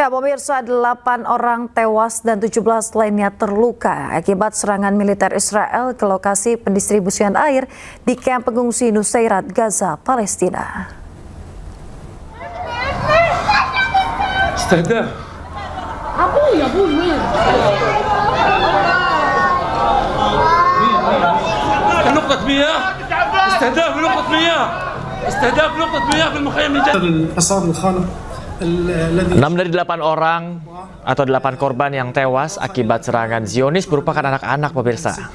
Ya, pemirsa, 8 orang tewas dan 17 lainnya terluka akibat serangan militer Israel ke lokasi pendistribusian air di kamp pengungsi Nusairat, Gaza, Palestina. استهداف ابوي وين؟ نقطة مياه استهداف نقطة مياه استهداف نقطة مياه في المخيم الحصار الخانق 6 dari 8 orang atau 8 korban yang tewas akibat serangan Zionis merupakan anak-anak, pemirsa.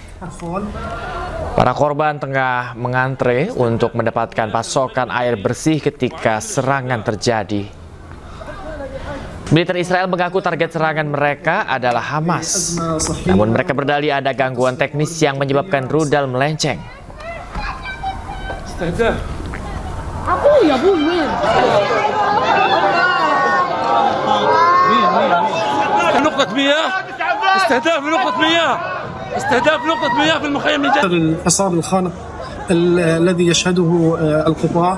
Para korban tengah mengantre untuk mendapatkan pasokan air bersih ketika serangan terjadi. Militer Israel mengaku target serangan mereka adalah Hamas. Namun mereka berdalih ada gangguan teknis yang menyebabkan rudal melenceng. ابوي وين؟ نقطة مياه استهداف نقطة مياه استهداف نقطة مياه في المخيم الحصار الخانق الذي يشهده القطاع.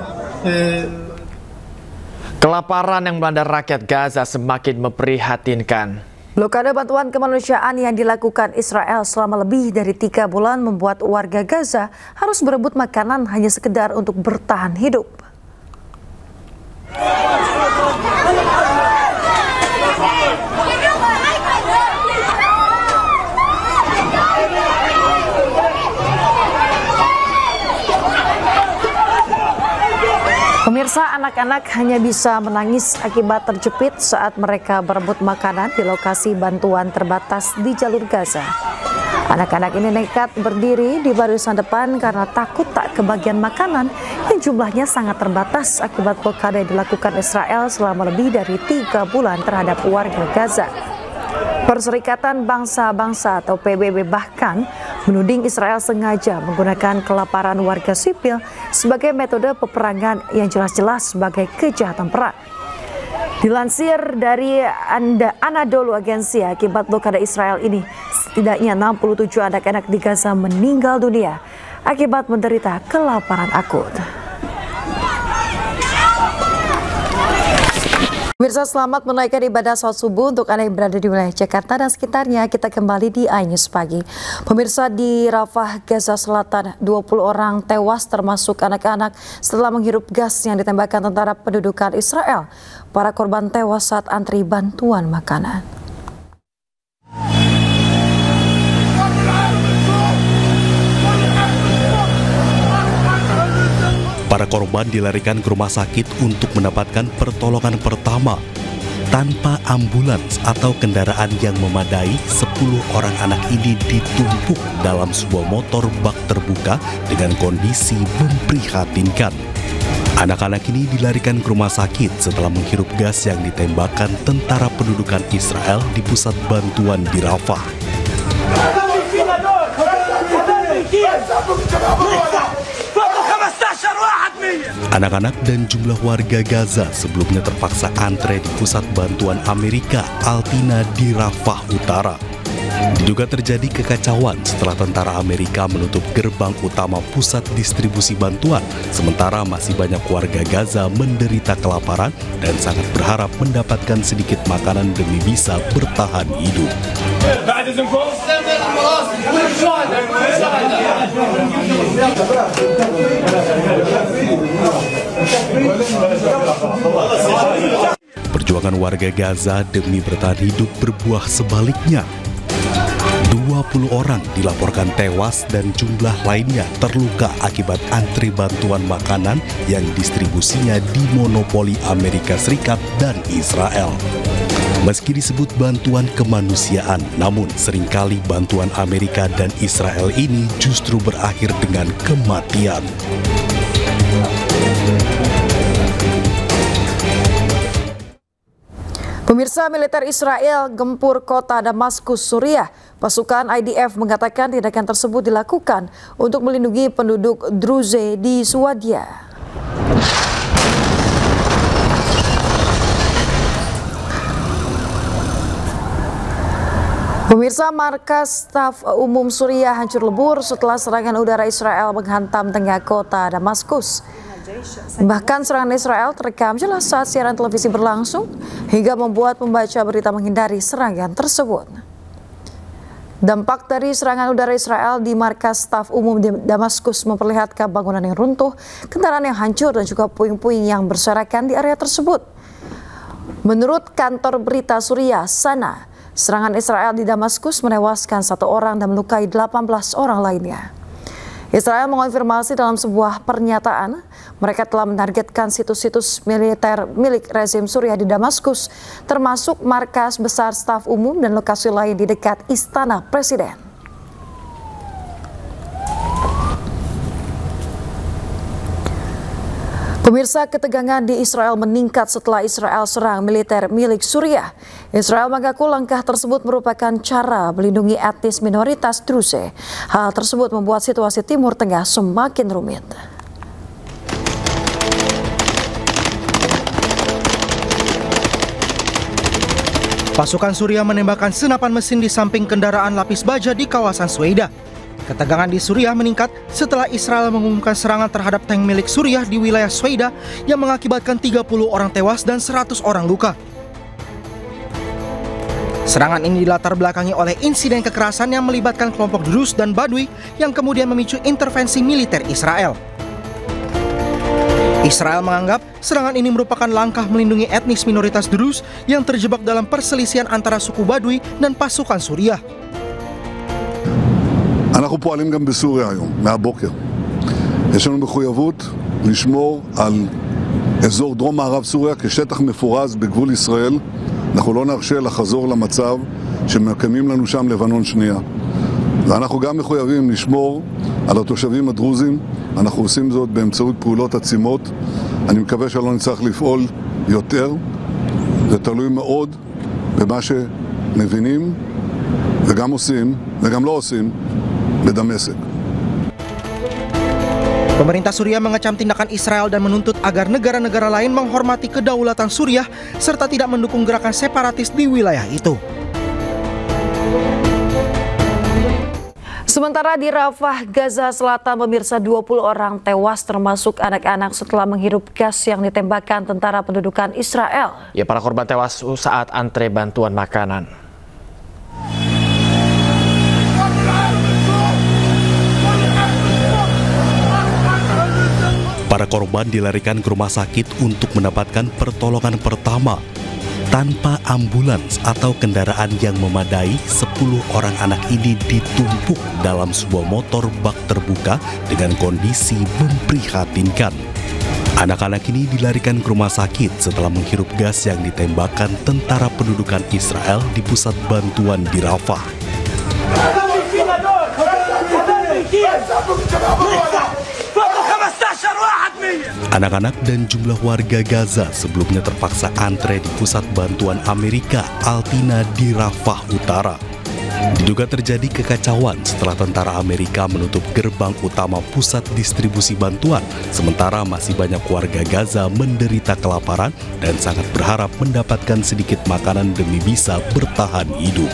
Kelaparan yang melanda rakyat Gaza semakin memprihatinkan. Blokade bantuan kemanusiaan yang dilakukan Israel selama lebih dari 3 bulan membuat warga Gaza harus berebut makanan hanya sekedar untuk bertahan hidup. Pemirsa, anak-anak hanya bisa menangis akibat terjepit saat mereka berebut makanan di lokasi bantuan terbatas di jalur Gaza. Anak-anak ini nekat berdiri di barisan depan karena takut tak kebagian makanan yang jumlahnya sangat terbatas akibat blokade yang dilakukan Israel selama lebih dari 3 bulan terhadap warga Gaza. Perserikatan Bangsa-Bangsa atau PBB bahkan menuding Israel sengaja menggunakan kelaparan warga sipil sebagai metode peperangan yang jelas-jelas sebagai kejahatan perang. Dilansir dari Anadolu Agensi, akibat blokade Israel ini, setidaknya 67 anak-anak di Gaza meninggal dunia akibat menderita kelaparan akut. Pemirsa, selamat menaikkan ibadah salat subuh untuk Anda yang berada di wilayah Jakarta dan sekitarnya. Kita kembali di iNews Pagi. Pemirsa, di Rafah, Gaza Selatan, 20 orang tewas termasuk anak-anak setelah menghirup gas yang ditembakkan tentara pendudukan Israel. Para korban tewas saat antri bantuan makanan. Para korban dilarikan ke rumah sakit untuk mendapatkan pertolongan pertama. Tanpa ambulans atau kendaraan yang memadai, 10 orang anak ini ditumpuk dalam sebuah motor bak terbuka dengan kondisi memprihatinkan. Anak-anak ini dilarikan ke rumah sakit setelah menghirup gas yang ditembakkan tentara pendudukan Israel di pusat bantuan di Rafah. Anak-anak dan jumlah warga Gaza sebelumnya terpaksa antre di pusat bantuan Amerika Altina di Rafah Utara. Diduga terjadi kekacauan setelah tentara Amerika menutup gerbang utama pusat distribusi bantuan, sementara masih banyak warga Gaza menderita kelaparan dan sangat berharap mendapatkan sedikit makanan demi bisa bertahan hidup. Perjuangan warga Gaza demi bertahan hidup berbuah sebaliknya. 20 orang dilaporkan tewas dan jumlah lainnya terluka akibat antri bantuan makanan yang distribusinya dimonopoli Amerika Serikat dan Israel. Meski disebut bantuan kemanusiaan, namun seringkali bantuan Amerika dan Israel ini justru berakhir dengan kematian. Pemirsa, militer Israel gempur kota Damaskus, Suriah. Pasukan IDF mengatakan tindakan tersebut dilakukan untuk melindungi penduduk Druze di Swadia. Pemirsa, markas staf umum Suriah hancur lebur setelah serangan udara Israel menghantam tengah kota Damaskus. Bahkan serangan Israel terekam jelas saat siaran televisi berlangsung hingga membuat pembaca berita menghindari serangan tersebut. Dampak dari serangan udara Israel di markas staf umum di Damaskus memperlihatkan bangunan yang runtuh, kendaraan yang hancur dan juga puing-puing yang berserakan di area tersebut. Menurut kantor berita Suriah Sana, serangan Israel di Damaskus menewaskan 1 orang dan melukai 18 orang lainnya. Israel mengonfirmasi dalam sebuah pernyataan, mereka telah menargetkan situs-situs militer milik rezim Suriah di Damaskus, termasuk markas besar staf umum dan lokasi lain di dekat Istana Presiden. Pemirsa, ketegangan di Israel meningkat setelah Israel serang militer milik Suriah. Israel mengaku langkah tersebut merupakan cara melindungi etnis minoritas Druze. Hal tersebut membuat situasi Timur Tengah semakin rumit. Pasukan Suriah menembakkan senapan mesin di samping kendaraan lapis baja di kawasan Sweida. Ketegangan di Suriah meningkat setelah Israel mengumumkan serangan terhadap tank milik Suriah di wilayah Sweida yang mengakibatkan 30 orang tewas dan 100 orang luka. Serangan ini dilatar belakangi oleh insiden kekerasan yang melibatkan kelompok Druze dan Badui yang kemudian memicu intervensi militer Israel. Israel menganggap serangan ini merupakan langkah melindungi etnis minoritas Druze yang terjebak dalam perselisihan antara suku Badui dan pasukan Suriah. אנחנו פועלים גם בסוריה היום, מהבוקר. יש לנו מחויבות לשמור על אזור דרום מערב סוריה כשטח מפורז בגבול ישראל. אנחנו לא נרשה לחזור למצב שמקיימים לנו שם לבנון שנייה. ואנחנו גם מחויבים לשמור על התושבים הדרוזים. אנחנו עושים זאת באמצעות פעולות עצימות. אני מקווה שלא נצטרך לפעול יותר. זה תלוי מאוד במה שמבינים וגם עושים וגם לא עושים בדמשק. Pemerintah Suriah mengecam tindakan Israel dan menuntut agar negara-negara lain menghormati kedaulatan Suriah serta tidak mendukung gerakan separatis di wilayah itu. Sementara di Rafah, Gaza Selatan, pemirsa, 20 orang tewas termasuk anak-anak setelah menghirup gas yang ditembakkan tentara pendudukan Israel. Ya, para korban tewas saat antre bantuan makanan. Para korban dilarikan ke rumah sakit untuk mendapatkan pertolongan pertama. Tanpa ambulans atau kendaraan yang memadai, 10 orang anak ini ditumpuk dalam sebuah motor bak terbuka dengan kondisi memprihatinkan. Anak-anak ini dilarikan ke rumah sakit setelah menghirup gas yang ditembakkan tentara pendudukan Israel di pusat bantuan di Rafah. Anak-anak dan jumlah warga Gaza sebelumnya terpaksa antre di pusat bantuan Amerika Altina di Rafah Utara. Diduga terjadi kekacauan setelah tentara Amerika menutup gerbang utama pusat distribusi bantuan, sementara masih banyak warga Gaza menderita kelaparan dan sangat berharap mendapatkan sedikit makanan demi bisa bertahan hidup.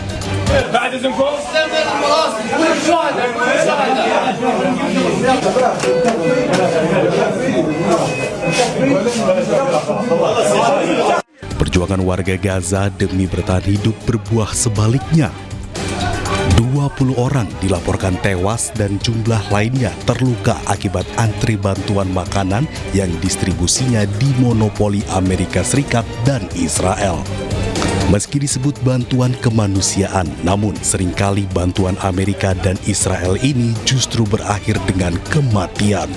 Perjuangan warga Gaza demi bertahan hidup berbuah sebaliknya. 20 orang dilaporkan tewas dan jumlah lainnya terluka akibat antri bantuan makanan yang distribusinya dimonopoli Amerika Serikat dan Israel. Meski disebut bantuan kemanusiaan, namun seringkali bantuan Amerika dan Israel ini justru berakhir dengan kematian.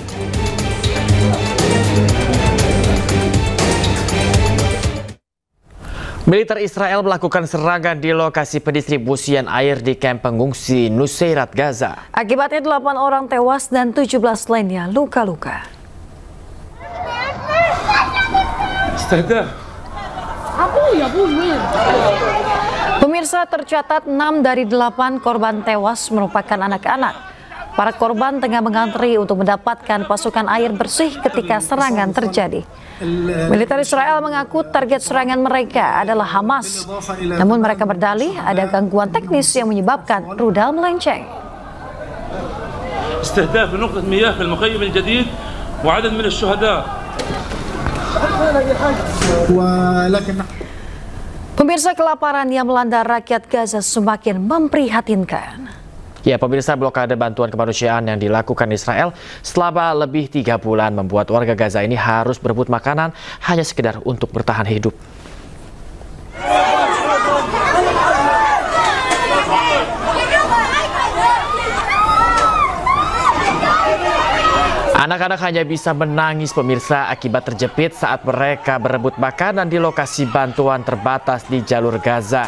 Militer Israel melakukan serangan di lokasi pendistribusian air di kamp pengungsi Nuseirat, Gaza. Akibatnya 8 orang tewas dan 17 lainnya luka-luka. Pemirsa, tercatat 6 dari 8 korban tewas merupakan anak-anak. Para korban tengah mengantri untuk mendapatkan pasokan air bersih ketika serangan terjadi. Militer Israel mengaku target serangan mereka adalah Hamas. Namun mereka berdalih ada gangguan teknis yang menyebabkan rudal melenceng. استهداف نقطة مياه في المخيم الجديد وعدد من الشهداء ولكن Pemirsa, kelaparan yang melanda rakyat Gaza semakin memprihatinkan. Ya, pemirsa, blokade bantuan kemanusiaan yang dilakukan Israel selama lebih 3 bulan membuat warga Gaza ini harus berebut makanan hanya sekedar untuk bertahan hidup. Anak-anak hanya bisa menangis, pemirsa, akibat terjepit saat mereka berebut makanan di lokasi bantuan terbatas di jalur Gaza.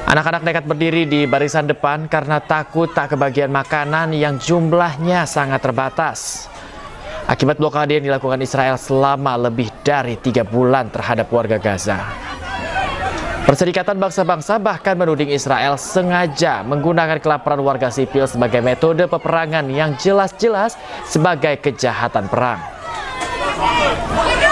Anak-anak nekat berdiri di barisan depan karena takut tak kebagian makanan yang jumlahnya sangat terbatas. Akibat blokade yang dilakukan Israel selama lebih dari 3 bulan terhadap warga Gaza. Perserikatan Bangsa-Bangsa bahkan menuding Israel sengaja menggunakan kelaparan warga sipil sebagai metode peperangan yang jelas-jelas sebagai kejahatan perang.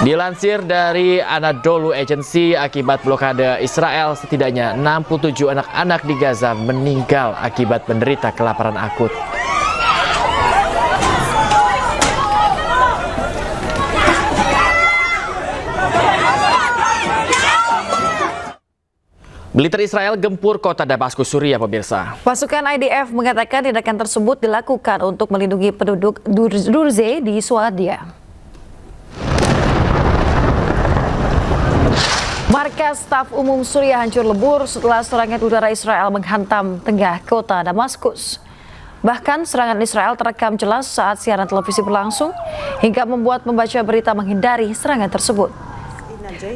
Dilansir dari Anadolu Agency, akibat blokade Israel setidaknya 67 anak-anak di Gaza meninggal akibat menderita kelaparan akut. Militer Israel gempur kota Damaskus, Suriah, pemirsa. Pasukan IDF mengatakan tindakan tersebut dilakukan untuk melindungi penduduk Druze di Swadia. Markas Staf Umum Suriah hancur lebur setelah serangan udara Israel menghantam tengah kota Damaskus. Bahkan serangan Israel terekam jelas saat siaran televisi berlangsung hingga membuat pembaca berita menghindari serangan tersebut.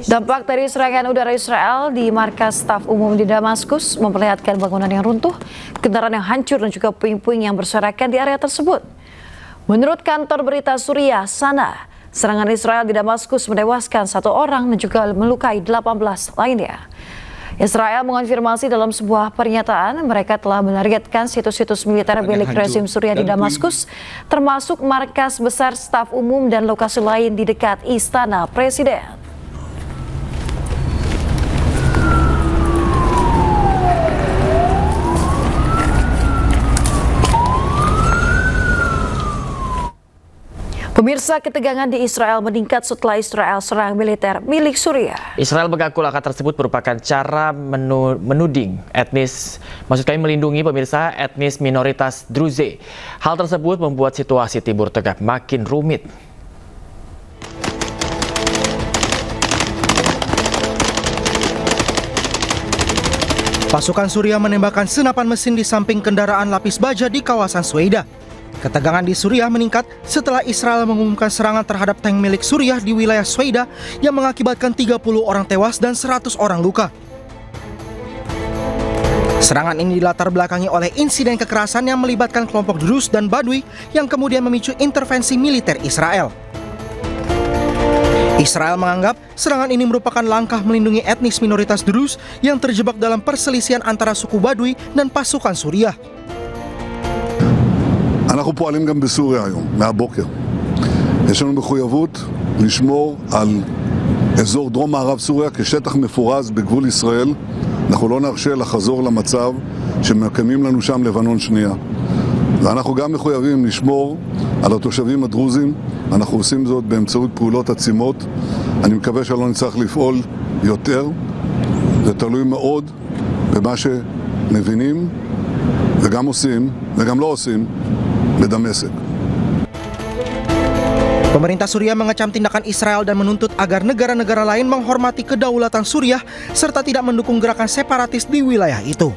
Dampak dari serangan udara Israel di markas staf umum di Damaskus memperlihatkan bangunan yang runtuh, kendaraan yang hancur dan juga puing-puing yang berserakan di area tersebut. Menurut kantor berita Suriah Sana, serangan Israel di Damaskus menewaskan 1 orang dan juga melukai 18 lainnya. Israel mengonfirmasi dalam sebuah pernyataan mereka telah menargetkan situs-situs militer milik rezim Suriah di Damaskus, termasuk markas besar staf umum dan lokasi lain di dekat Istana Presiden. Pemirsa, ketegangan di Israel meningkat setelah Israel serang militer milik Suriah. Israel mengaku langkah tersebut merupakan cara menuding melindungi pemirsa etnis minoritas Druze. Hal tersebut membuat situasi Timur Tengah makin rumit. Pasukan Suriah menembakkan senapan mesin di samping kendaraan lapis baja di kawasan Sweida. Ketegangan di Suriah meningkat setelah Israel mengumumkan serangan terhadap tank milik Suriah di wilayah Sweida yang mengakibatkan 30 orang tewas dan 100 orang luka. Serangan ini dilatar belakangi oleh insiden kekerasan yang melibatkan kelompok Druze dan Badui yang kemudian memicu intervensi militer Israel. Israel menganggap serangan ini merupakan langkah melindungi etnis minoritas Druze yang terjebak dalam perselisihan antara suku Badui dan pasukan Suriah. אנחנו פועלים גם בסוריה היום, מהבוקר. יש לנו מחויבות לשמור על אזור דרום מערב סוריה כשטח מפורז בגבול ישראל. אנחנו לא נרשה לחזור למצב שמקיימים לנו שם לבנון שנייה. ואנחנו גם מחויבים לשמור על התושבים הדרוזים. אנחנו עושים זאת באמצעות פעולות עצימות. אני מקווה שלא נצטרך לפעול יותר. זה תלוי מאוד במה שמבינים וגם עושים וגם לא עושים בדמשק. Pemerintah Suriah mengecam tindakan Israel dan menuntut agar negara-negara lain menghormati kedaulatan Suriah serta tidak mendukung gerakan separatis di wilayah itu.